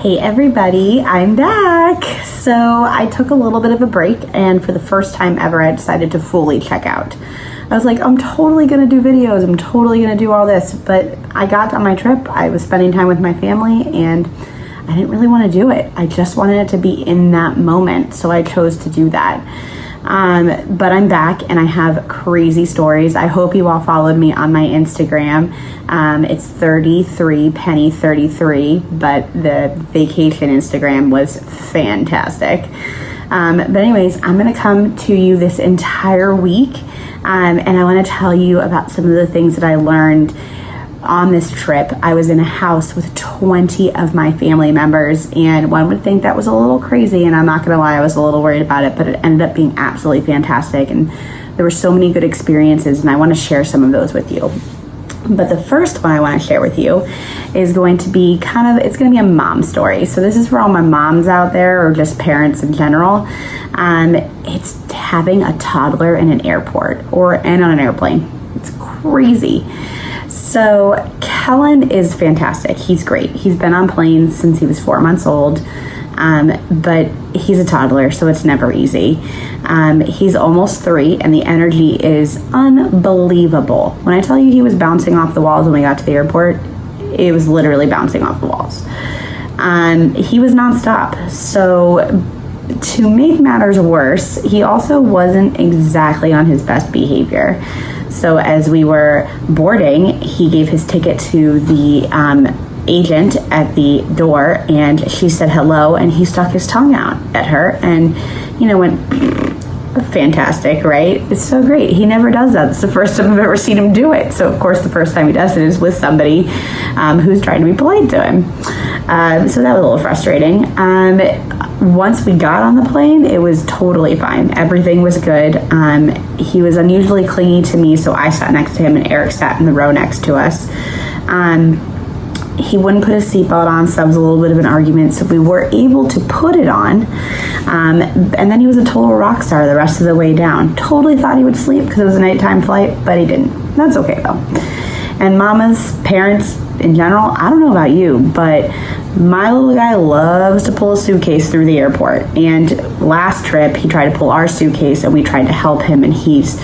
Hey everybody, I'm back. So I took a little bit of a break, and for the first time ever I decided to fully check out. I was like, I'm totally gonna do videos, I'm totally gonna do all this, but I got on my trip, I was spending time with my family, and I didn't really want to do it. I just wanted it to be in that moment, so I chose to do that. But I'm back and I have crazy stories. I hope you all followed me on my Instagram. It's 33 Penny 33, but the vacation Instagram was fantastic. But anyways, I'm gonna come to you this entire week, and I want to tell you about some of the things that I learned on this trip. I was in a house with 20 of my family members, and one would think that was a little crazy, and I'm not gonna lie, I was a little worried about it, but it ended up being absolutely fantastic, and there were so many good experiences, and I want to share some of those with you. But the first one I want to share with you is going to be it's going to be a mom story. So this is for all my moms out there, or just parents in general. It's having a toddler in an airport and on an airplane. It's crazy. So Kellen is fantastic. He's great. He's been on planes since he was 4 months old, but he's a toddler, so it's never easy. He's almost 3, and the energy is unbelievable. When I tell you he was bouncing off the walls when we got to the airport, it was literally bouncing off the walls. He was nonstop. So to make matters worse, he also wasn't exactly on his best behavior. So as we were boarding, he gave his ticket to the agent at the door, and she said hello, and he stuck his tongue out at her and, went fantastic, right? It's so great. He never does that. It's the first time I've ever seen him do it. So of course the first time he does it is with somebody who's trying to be polite to him. So that was a little frustrating. Once we got on the plane, it was totally fine. Everything was good. He was unusually clingy to me, so I sat next to him and Eric sat in the row next to us. He wouldn't put his seatbelt on, so that was a little bit of an argument, so we were able to put it on. And then he was a total rock star the rest of the way down. Totally thought he would sleep because it was a nighttime flight, but he didn't. That's okay though. And mamas, parents in general, I don't know about you, but my little guy loves to pull a suitcase through the airport. And last trip, he tried to pull our suitcase, and we tried to help him, and he's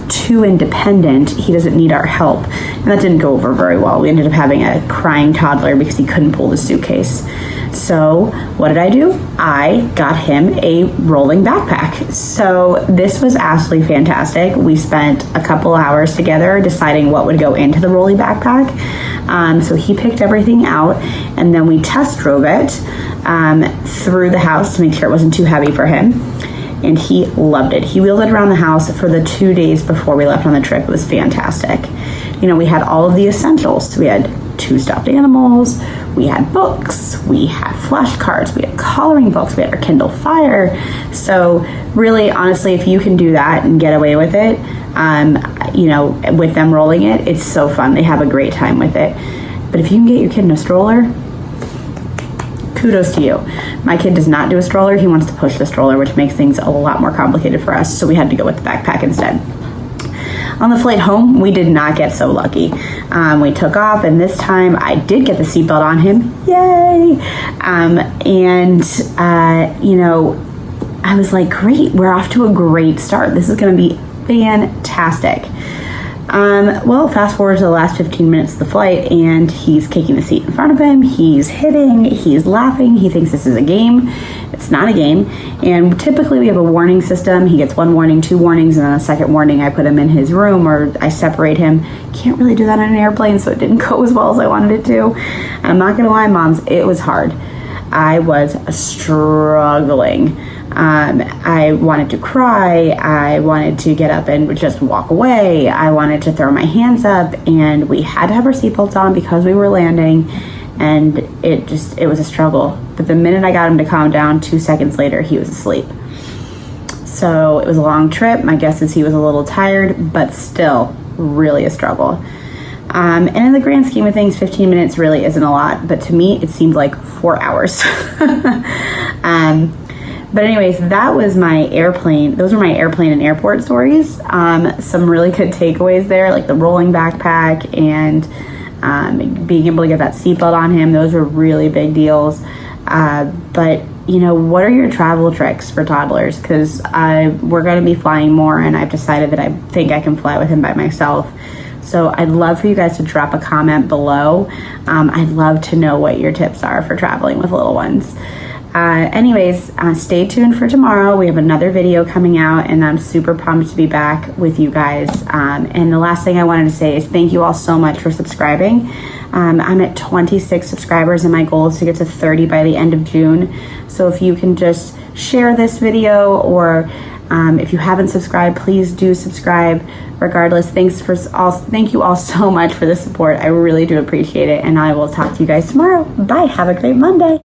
too independent. He doesn't need our help. And that didn't go over very well. We ended up having a crying toddler because he couldn't pull the suitcase. So what did I do? I got him a rolling backpack. So this was absolutely fantastic. We spent a couple hours together deciding what would go into the rolling backpack. So he picked everything out, and then we test drove it through the house to make sure it wasn't too heavy for him. And he loved it. He wheeled it around the house for the 2 days before we left on the trip. It was fantastic. We had all of the essentials. We had 2 stuffed animals, we had books, we had flashcards, we had coloring books, we had our Kindle Fire. So really, honestly, if you can do that and get away with it, with them rolling it, it's so fun. They have a great time with it. But if you can get your kid in a stroller, kudos to you. My kid does not do a stroller. He wants to push the stroller, which makes things a lot more complicated for us. So we had to go with the backpack instead. On the flight home, we did not get so lucky. We took off, and this time I did get the seatbelt on him. Yay! I was like, great, we're off to a great start. This is going to be fantastic. Fast forward to the last 15 minutes of the flight, and he's kicking the seat in front of him, he's hitting, he's laughing, he thinks this is a game. It's not a game. And typically we have a warning system. He gets 1 warning, 2 warnings, and then a second warning. I put him in his room, or I separate him. Can't really do that on an airplane, so it didn't go as well as I wanted it to. I'm not gonna lie, moms, it was hard. I was struggling. I wanted to cry. I wanted to get up and just walk away. I wanted to throw my hands up, and we had to have our seatbelts on because we were landing, and it was a struggle. But the minute I got him to calm down, 2 seconds later, he was asleep. So it was a long trip. My guess is he was a little tired, but still really a struggle. And in the grand scheme of things, 15 minutes really isn't a lot, but to me, it seemed like 4 hours. But anyways, that was my airplane. Those were my airplane and airport stories. Some really good takeaways there, like the rolling backpack and being able to get that seatbelt on him, those were really big deals. But you know, what are your travel tricks for toddlers? Because we're going to be flying more, and I've decided that I think I can fly with him by myself. So I'd love for you guys to drop a comment below. I'd love to know what your tips are for traveling with little ones. Anyways, stay tuned for tomorrow. We have another video coming out, and I'm super pumped to be back with you guys. And the last thing I wanted to say is thank you all so much for subscribing. I'm at 26 subscribers, and my goal is to get to 30 by the end of June. So if you can just share this video, or if you haven't subscribed, please do subscribe. Regardless, thank you all so much for the support. I really do appreciate it, and I will talk to you guys tomorrow. Bye. Have a great Monday.